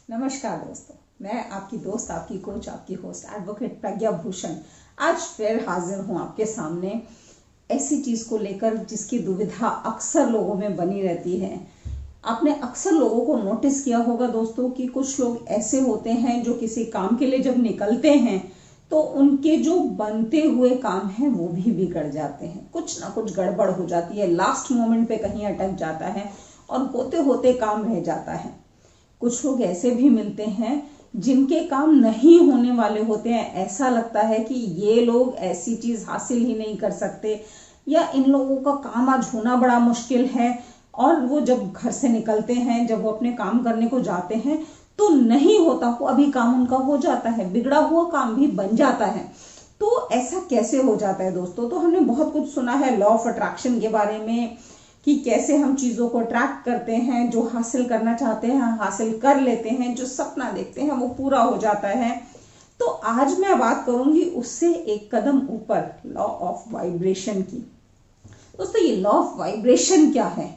नमस्कार दोस्तों, मैं आपकी दोस्त, आपकी कोच, आपकी होस्ट एडवोकेट प्रज्ञा भूषण आज फिर हाजिर हूं आपके सामने ऐसी चीज को लेकर जिसकी दुविधा अक्सर लोगों में बनी रहती है। आपने अक्सर लोगों को नोटिस किया होगा दोस्तों कि कुछ लोग ऐसे होते हैं जो किसी काम के लिए जब निकलते हैं तो उनके जो बनते हुए काम हैं वो भी बिगड़ जाते हैं, कुछ ना कुछ गड़बड़ हो जाती है, लास्ट मोमेंट पे कहीं अटक जाता है और होते होते काम रह जाता है। कुछ लोग ऐसे भी मिलते हैं जिनके काम नहीं होने वाले होते हैं, ऐसा लगता है कि ये लोग ऐसी चीज हासिल ही नहीं कर सकते या इन लोगों का काम आज होना बड़ा मुश्किल है। और वो जब घर से निकलते हैं, जब वो अपने काम करने को जाते हैं तो नहीं होता, वो अभी काम उनका हो जाता है, बिगड़ा हुआ काम भी बन जाता है। तो ऐसा कैसे हो जाता है दोस्तों? तो हमने बहुत कुछ सुना है लॉ ऑफ अट्रैक्शन के बारे में कि कैसे हम चीजों को अट्रैक्ट करते हैं, जो हासिल करना चाहते हैं हासिल कर लेते हैं, जो सपना देखते हैं वो पूरा हो जाता है। तो आज मैं बात करूंगी उससे एक कदम ऊपर, लॉ ऑफ वाइब्रेशन की। दोस्तों, ये लॉ ऑफ वाइब्रेशन क्या है?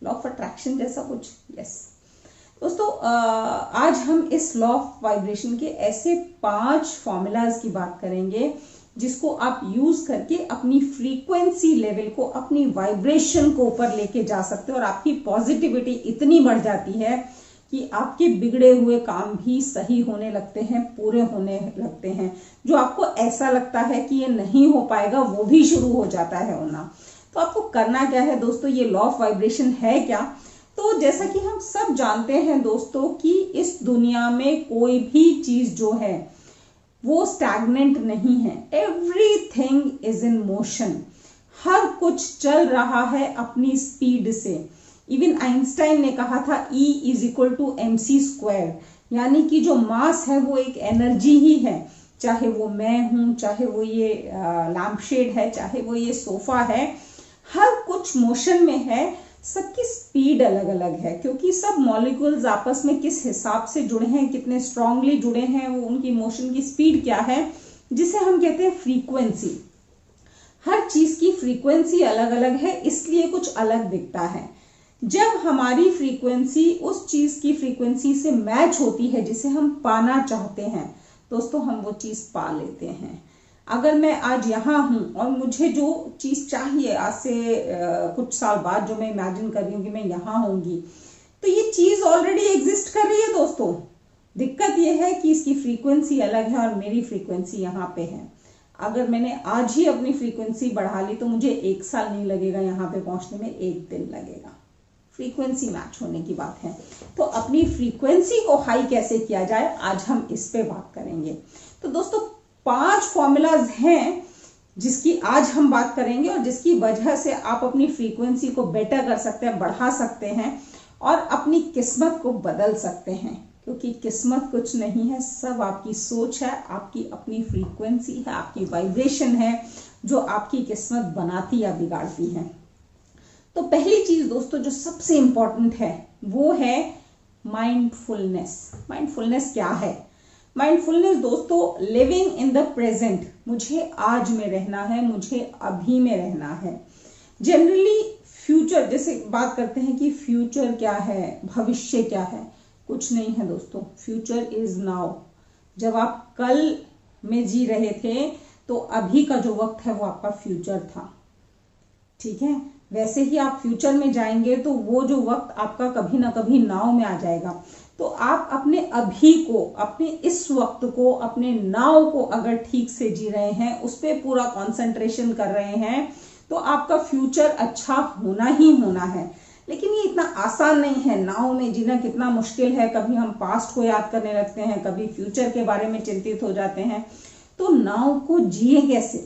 लॉ ऑफ अट्रैक्शन जैसा कुछ? यस दोस्तों, आज हम इस लॉ ऑफ वाइब्रेशन के ऐसे 5 फॉर्मूलाज की बात करेंगे जिसको आप यूज करके अपनी फ्रीक्वेंसी लेवल को, अपनी वाइब्रेशन को ऊपर लेके जा सकते हो और आपकी पॉजिटिविटी इतनी बढ़ जाती है कि आपके बिगड़े हुए काम भी सही होने लगते हैं, पूरे होने लगते हैं। जो आपको ऐसा लगता है कि ये नहीं हो पाएगा वो भी शुरू हो जाता है होना। तो आपको करना क्या है दोस्तों? ये लॉ ऑफ वाइब्रेशन है क्या? तो जैसा कि हम सब जानते हैं दोस्तों कि इस दुनिया में कोई भी चीज जो है वो स्टैग्नेंट नहीं है। एवरीथिंग इज इन मोशन, हर कुछ चल रहा है अपनी स्पीड से। इवन आइंस्टाइन ने कहा था E = mc², यानी कि जो मास है वो एक एनर्जी ही है। चाहे वो मैं हूं, चाहे वो ये लैम्प शेड है, चाहे वो ये सोफा है, हर कुछ मोशन में है। सबकी स्पीड अलग अलग है क्योंकि सब मॉलिक्यूल्स आपस में किस हिसाब से जुड़े हैं, कितने स्ट्रांगली जुड़े हैं, वो उनकी मोशन की स्पीड क्या है, जिसे हम कहते हैं फ्रीक्वेंसी। हर चीज की फ्रीक्वेंसी अलग अलग है, इसलिए कुछ अलग दिखता है। जब हमारी फ्रीक्वेंसी उस चीज की फ्रीक्वेंसी से मैच होती है जिसे हम पाना चाहते हैं दोस्तों, हम वो चीज पा लेते हैं। अगर मैं आज यहाँ हूं और मुझे जो चीज चाहिए, आज से कुछ साल बाद जो मैं इमेजिन कर रही हूँ कि मैं यहाँ होंगी, तो ये चीज ऑलरेडी एग्जिस्ट कर रही है दोस्तों। दिक्कत ये है कि इसकी फ्रीक्वेंसी अलग है और मेरी फ्रीक्वेंसी यहाँ पे है। अगर मैंने आज ही अपनी फ्रीक्वेंसी बढ़ा ली तो मुझे 1 साल नहीं लगेगा यहाँ पे पहुंचने में, 1 दिन लगेगा। फ्रीक्वेंसी मैच होने की बात है। तो अपनी फ्रीक्वेंसी को हाई कैसे किया जाए, आज हम इस पे बात करेंगे। तो दोस्तों, 5 फॉर्मूलाज हैं जिसकी आज हम बात करेंगे और जिसकी वजह से आप अपनी फ्रीक्वेंसी को बेटर कर सकते हैं, बढ़ा सकते हैं और अपनी किस्मत को बदल सकते हैं। क्योंकि किस्मत कुछ नहीं है, सब आपकी सोच है, आपकी अपनी फ्रीक्वेंसी है, आपकी वाइब्रेशन है जो आपकी किस्मत बनाती या बिगाड़ती है। तो पहली चीज दोस्तों जो सबसे इंपॉर्टेंट है वो है माइंडफुलनेस। माइंडफुलनेस क्या है? माइंडफुलनेस दोस्तों, लिविंग इन द प्रेजेंट, मुझे आज में रहना है, मुझे अभी में रहना है। जनरली फ्यूचर, जैसे बात करते हैं कि फ्यूचर क्या है, भविष्य क्या है, कुछ नहीं है दोस्तों। Future is now. जब आप कल में जी रहे थे तो अभी का जो वक्त है वो आपका फ्यूचर था, ठीक है? वैसे ही आप फ्यूचर में जाएंगे तो वो जो वक्त आपका कभी ना कभी नाव में आ जाएगा। तो आप अपने अभी को, अपने इस वक्त को, अपने नाव को अगर ठीक से जी रहे हैं, उस पर पूरा कंसंट्रेशन कर रहे हैं, तो आपका फ्यूचर अच्छा होना ही होना है। लेकिन ये इतना आसान नहीं है, नाव में जीना कितना मुश्किल है। कभी हम पास्ट को याद करने लगते हैं, कभी फ्यूचर के बारे में चिंतित हो जाते हैं। तो नाव को जिए कैसे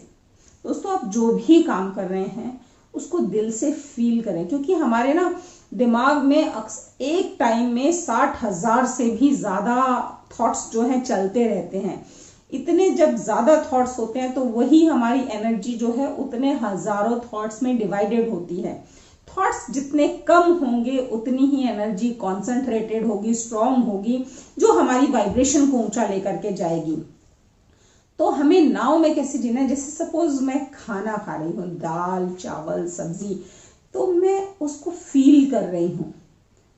दोस्तों? आप जो भी काम कर रहे हैं उसको दिल से फील करें, क्योंकि हमारे ना दिमाग में एक टाइम में 60,000 से भी ज्यादा थॉट्स जो हैं चलते रहते हैं। इतने जब ज्यादा थॉट्स होते हैं तो वही हमारी एनर्जी जो है उतने हजारों थॉट्स में डिवाइडेड होती है। थॉट्स जितने कम होंगे उतनी ही एनर्जी कॉन्सेंट्रेटेड होगी, स्ट्रांग होगी, जो हमारी वाइब्रेशन को ऊंचा लेकर के जाएगी। तो हमें नाव में कैसे जीना है? जैसे सपोज मैं खाना खा रही हूँ, दाल चावल सब्जी, तो मैं उसको फील कर रही हूँ।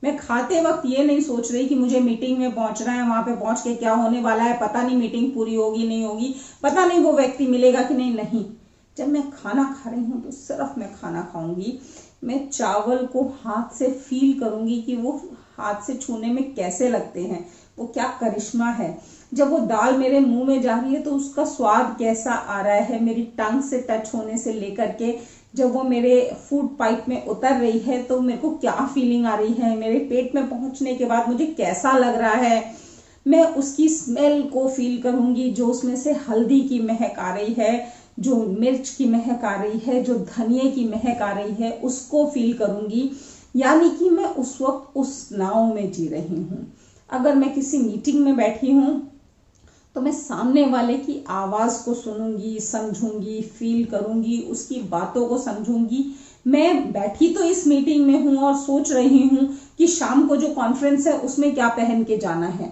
मैं खाते वक्त ये नहीं सोच रही कि मुझे मीटिंग में पहुंचना है, वहां पे पहुंच के क्या होने वाला है, पता नहीं मीटिंग पूरी होगी नहीं होगी, पता नहीं वो व्यक्ति मिलेगा कि नहीं। नहीं, जब मैं खाना खा रही हूँ तो सिर्फ मैं खाना खाऊंगी। मैं चावल को हाथ से फील करूंगी कि वो हाथ से छूने में कैसे लगते हैं, वो क्या करिश्मा है। जब वो दाल मेरे मुंह में जा रही है तो उसका स्वाद कैसा आ रहा है, मेरी टंग से टच होने से लेकर के जब वो मेरे फूड पाइप में उतर रही है तो मेरे को क्या फीलिंग आ रही है, मेरे पेट में पहुंचने के बाद मुझे कैसा लग रहा है। मैं उसकी स्मेल को फील करूंगी, जो उसमें से हल्दी की महक आ रही है, जो मिर्च की महक आ रही है, जो धनिए की महक आ रही है, उसको फील करूंगी। यानी कि मैं उस वक्त उस नाव में जी रही हूँ। अगर मैं किसी मीटिंग में बैठी हूँ तो मैं सामने वाले की आवाज को सुनूंगी, समझूंगी, फील करूंगी, उसकी बातों को समझूंगी। मैं बैठी तो इस मीटिंग में हूं और सोच रही हूं कि शाम को जो कॉन्फ्रेंस है उसमें क्या पहन के जाना है,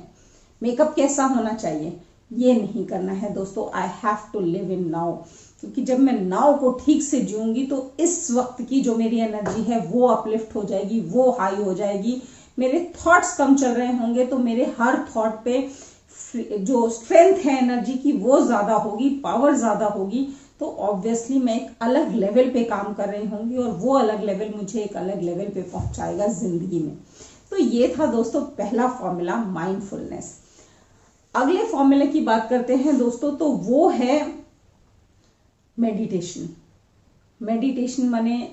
मेकअप कैसा होना चाहिए। ये नहीं करना है दोस्तों। I have to live in now, क्योंकि जब मैं नाउ को ठीक से जीऊंगी तो इस वक्त की जो मेरी एनर्जी है वो अपलिफ्ट हो जाएगी, वो हाई हो जाएगी। मेरे थॉट्स कम चल रहे होंगे तो मेरे हर थॉट पे जो स्ट्रेंथ है एनर्जी की वो ज्यादा होगी, पावर ज्यादा होगी। तो ऑब्वियसली मैं एक अलग लेवल पे काम कर रही होंगी और वो अलग लेवल मुझे एक अलग लेवल पे पहुंचाएगा जिंदगी में। तो ये था दोस्तों पहला फॉर्मूला, माइंडफुलनेस। अगले फॉर्मूले की बात करते हैं दोस्तों, तो वो है मेडिटेशन। मेडिटेशन माने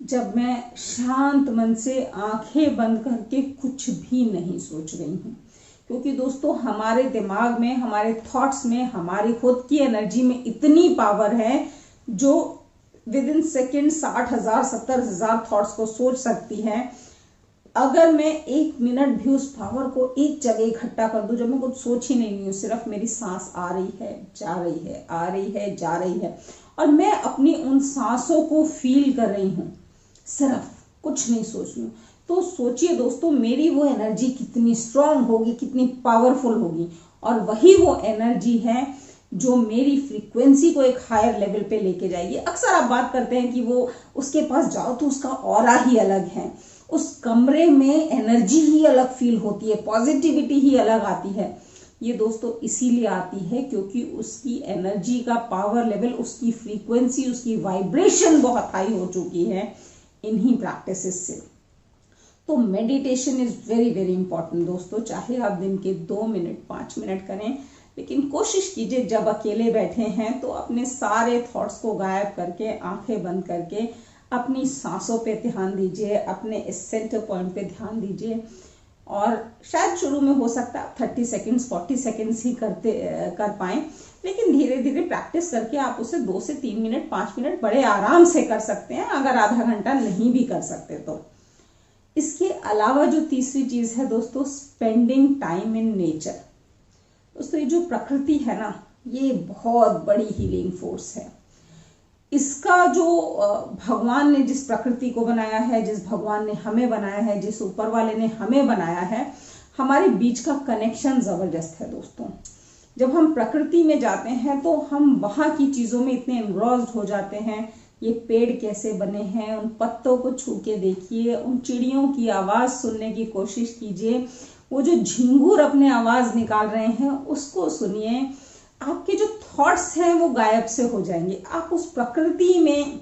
जब मैं शांत मन से आंखें बंद करके कुछ भी नहीं सोच रही हूं। क्योंकि दोस्तों हमारे दिमाग में, हमारे थॉट्स में, हमारी खुद की एनर्जी में इतनी पावर है जो विद इन सेकेंड 60,000 70,000 थॉट्स को सोच सकती है। अगर मैं एक मिनट भी उस पावर को एक जगह इकट्ठा कर दूं, जब मैं कुछ सोच ही नहीं हूं, सिर्फ मेरी सांस आ रही है, जा रही है, आ रही है, जा रही है, और मैं अपनी उन सांसों को फील कर रही हूं, सिर्फ कुछ नहीं सोच रही हूं, तो सोचिए दोस्तों मेरी वो एनर्जी कितनी स्ट्रांग होगी, कितनी पावरफुल होगी। और वही वो एनर्जी है जो मेरी फ्रीक्वेंसी को एक हायर लेवल पे लेके जाएगी। अक्सर आप बात करते हैं कि वो उसके पास जाओ तो उसका ऑरा ही अलग है, उस कमरे में एनर्जी ही अलग फील होती है, पॉजिटिविटी ही अलग आती है। ये दोस्तों इसीलिए आती है क्योंकि उसकी एनर्जी का पावर लेवल, उसकी फ्रीक्वेंसी, उसकी वाइब्रेशन बहुत हाई हो चुकी है इन्हीं प्रैक्टिसेस से। तो meditation is very very important दोस्तों। चाहे आप दिन के 2 मिनट 5 मिनट करें, लेकिन कोशिश कीजिए जब अकेले बैठे हैं तो अपने सारे थॉट्स को गायब करके, आंखें बंद करके अपनी सांसों पे ध्यान दीजिए, अपने इस सेंटर पॉइंट पे ध्यान दीजिए। और शायद शुरू में हो सकता है 30 सेकेंड्स 40 सेकेंड्स ही कर पाएं, लेकिन धीरे धीरे प्रैक्टिस करके आप उसे 2 से 3 मिनट 5 मिनट बड़े आराम से कर सकते हैं, अगर आधा घंटा नहीं भी कर सकते तो। इसके अलावा जो तीसरी चीज है दोस्तों, स्पेंडिंग टाइम इन नेचर। दोस्तों ये जो प्रकृति है ना, ये बहुत बड़ी हीलिंग फोर्स है। इसका जो भगवान ने जिस प्रकृति को बनाया है, जिस भगवान ने हमें बनाया है, जिस ऊपर वाले ने हमें बनाया है, हमारे बीच का कनेक्शन जबरदस्त है दोस्तों। जब हम प्रकृति में जाते हैं तो हम वहां की चीजों में इतने एनग्रॉस्ड हो जाते हैं। ये पेड़ कैसे बने हैं, उन पत्तों को छू के देखिए, उन चिड़ियों की आवाज सुनने की कोशिश कीजिए, वो जो झिंगुर अपने आवाज निकाल रहे हैं उसको सुनिए। आपके जो थॉट्स हैं वो गायब से हो जाएंगे, आप उस प्रकृति में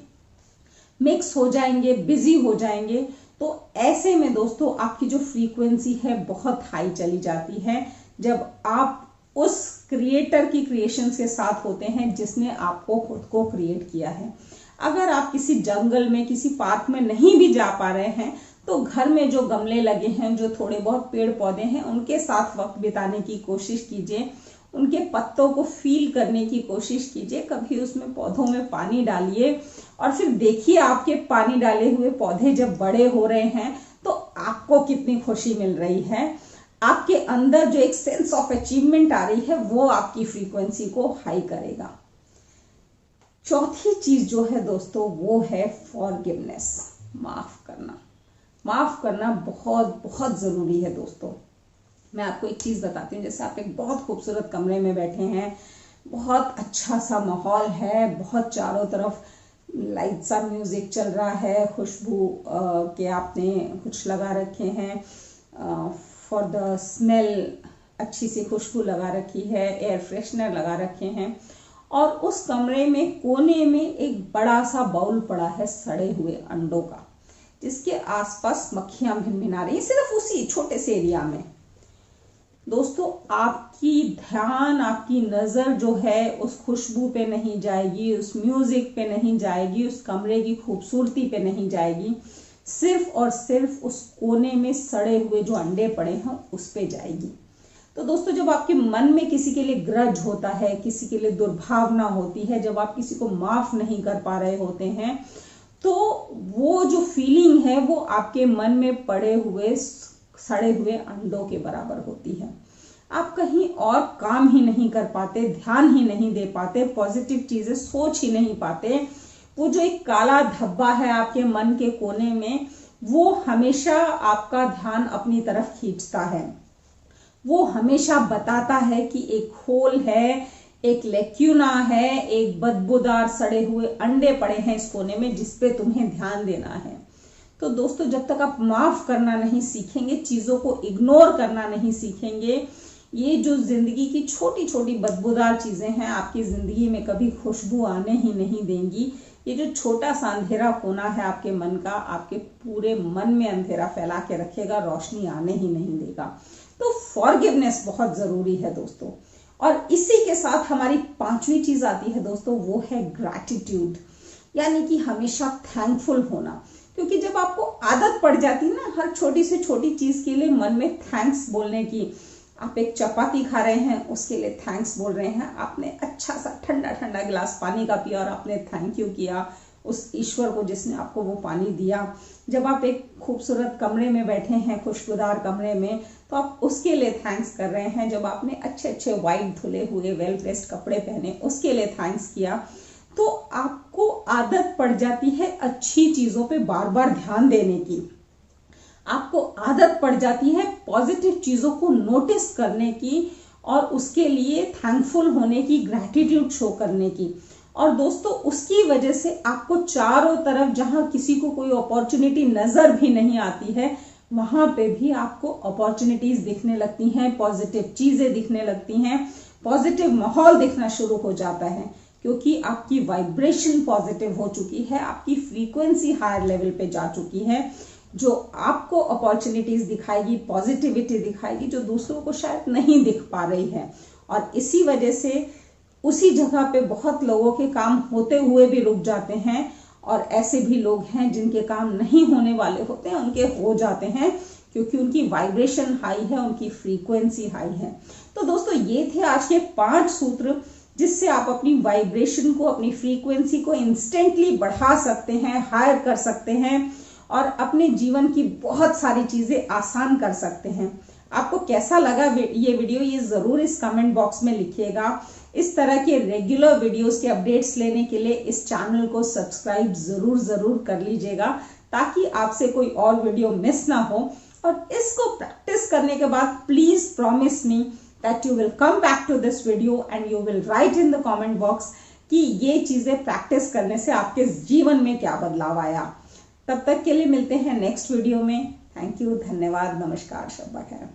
मिक्स हो जाएंगे, बिजी हो जाएंगे। तो ऐसे में दोस्तों आपकी जो फ्रीक्वेंसी है बहुत हाई चली जाती है, जब आप उस क्रिएटर की क्रिएशन के साथ होते हैं जिसने आपको खुद को क्रिएट किया है। अगर आप किसी जंगल में, किसी पार्क में नहीं भी जा पा रहे हैं तो घर में जो गमले लगे हैं, जो थोड़े बहुत पेड़ पौधे हैं, उनके साथ वक्त बिताने की कोशिश कीजिए, उनके पत्तों को फील करने की कोशिश कीजिए। कभी उसमें पौधों में पानी डालिए और फिर देखिए आपके पानी डाले हुए पौधे जब बड़े हो रहे हैं तो आपको कितनी खुशी मिल रही है। आपके अंदर जो एक सेंस ऑफ अचीवमेंट आ रही है वो आपकी फ्रीक्वेंसी को हाई करेगा। चौथी चीज जो है दोस्तों वो है फॉरगिवनेस, माफ करना। माफ करना बहुत बहुत जरूरी है दोस्तों। मैं आपको एक चीज बताती हूँ, जैसे आप एक बहुत खूबसूरत कमरे में बैठे हैं, बहुत अच्छा सा माहौल है, बहुत चारों तरफ लाइट सा म्यूजिक चल रहा है, खुशबू के आपने कुछ लगा रखे हैं, फॉर द स्मेल अच्छी सी खुशबू लगा रखी है, एयर फ्रेशनर लगा रखे हैं, और उस कमरे में कोने में एक बड़ा सा बाउल पड़ा है सड़े हुए अंडों का, जिसके आसपास मक्खियां भिनभिना रही, सिर्फ उसी छोटे से एरिया में। दोस्तों, आपकी ध्यान, आपकी नजर जो है उस खुशबू पे नहीं जाएगी, उस म्यूजिक पे नहीं जाएगी, उस कमरे की खूबसूरती पे नहीं जाएगी, सिर्फ और सिर्फ उस कोने में सड़े हुए जो अंडे पड़े हैं उस पे जाएगी। तो दोस्तों, जब आपके मन में किसी के लिए ग्रज होता है, किसी के लिए दुर्भावना होती है, जब आप किसी को माफ नहीं कर पा रहे होते हैं, तो वो जो फीलिंग है वो आपके मन में पड़े हुए सड़े हुए अंडों के बराबर होती है। आप कहीं और काम ही नहीं कर पाते, ध्यान ही नहीं दे पाते, पॉजिटिव चीजें सोच ही नहीं पाते। वो जो एक काला धब्बा है आपके मन के कोने में, वो हमेशा आपका ध्यान अपनी तरफ खींचता है। वो हमेशा बताता है कि एक होल है, एक लेक्यूना है, एक बदबूदार सड़े हुए अंडे पड़े हैं इस कोने में, जिसपे तुम्हें ध्यान देना है। तो दोस्तों, जब तक आप माफ करना नहीं सीखेंगे, चीजों को इग्नोर करना नहीं सीखेंगे, ये जो जिंदगी की छोटी छोटी बदबूदार चीजें हैं आपकी जिंदगी में कभी खुशबू आने ही नहीं देंगी। ये जो छोटा सा अंधेरा कोना है आपके मन का, आपके पूरे मन में अंधेरा फैला के रखेगा, रोशनी आने ही नहीं देगा। तो फॉरगिवनेस बहुत जरूरी है दोस्तों। और इसी के साथ हमारी पांचवी चीज आती है दोस्तों, वो है ग्रैटिट्यूड, यानी कि हमेशा थैंकफुल होना। क्योंकि जब आपको आदत पड़ जाती है ना हर छोटी से छोटी चीज के लिए मन में थैंक्स बोलने की, आप एक चपाती खा रहे हैं उसके लिए थैंक्स बोल रहे हैं, आपने अच्छा सा ठंडा ठंडा गिलास पानी का पिया और आपने थैंक यू किया उस ईश्वर को जिसने आपको वो पानी दिया। जब आप एक खूबसूरत कमरे में बैठे हैं, खुशबूदार कमरे में, तो आप उसके लिए थैंक्स कर रहे हैं। जब आपने अच्छे अच्छे वाइट धुले हुए वेल प्रेस्ड कपड़े पहने, उसके लिए थैंक्स किया। तो आपको आदत पड़ जाती है अच्छी चीजों पे बार बार ध्यान देने की, आपको आदत पड़ जाती है पॉजिटिव चीजों को नोटिस करने की और उसके लिए थैंकफुल होने की, ग्रैटिट्यूड शो करने की। और दोस्तों, उसकी वजह से आपको चारों तरफ जहां किसी को कोई अपॉर्चुनिटी नजर भी नहीं आती है, वहां पे भी आपको अपॉर्चुनिटीज दिखने लगती हैं, पॉजिटिव चीजें दिखने लगती हैं, पॉजिटिव माहौल दिखना शुरू हो जाता है, क्योंकि आपकी वाइब्रेशन पॉजिटिव हो चुकी है, आपकी फ्रीक्वेंसी हायर लेवल पे जा चुकी है, जो आपको अपॉर्चुनिटीज दिखाएगी, पॉजिटिविटी दिखाएगी, जो दूसरों को शायद नहीं दिख पा रही है। और इसी वजह से उसी जगह पे बहुत लोगों के काम होते हुए भी रुक जाते हैं, और ऐसे भी लोग हैं जिनके काम नहीं होने वाले होते हैं, उनके हो जाते हैं, क्योंकि उनकी वाइब्रेशन हाई है, उनकी फ्रीक्वेंसी हाई है। तो दोस्तों, ये थे आज के 5 सूत्र जिससे आप अपनी वाइब्रेशन को, अपनी फ्रीक्वेंसी को इंस्टेंटली बढ़ा सकते हैं, हायर कर सकते हैं और अपने जीवन की बहुत सारी चीजें आसान कर सकते हैं। आपको कैसा लगा ये वीडियो, ये जरूर इस कमेंट बॉक्स में लिखिएगा। इस तरह के रेगुलर वीडियोस के अपडेट्स लेने के लिए इस चैनल को सब्सक्राइब जरूर कर लीजिएगा, ताकि आपसे कोई और वीडियो मिस ना हो। और इसको प्रैक्टिस करने के बाद please promise me that you will come back to this video and you will write in the comment box कि ये चीजें प्रैक्टिस करने से आपके जीवन में क्या बदलाव आया। तब तक के लिए मिलते हैं नेक्स्ट वीडियो में। थैंक यू, धन्यवाद, नमस्कार, शब्बा खैर।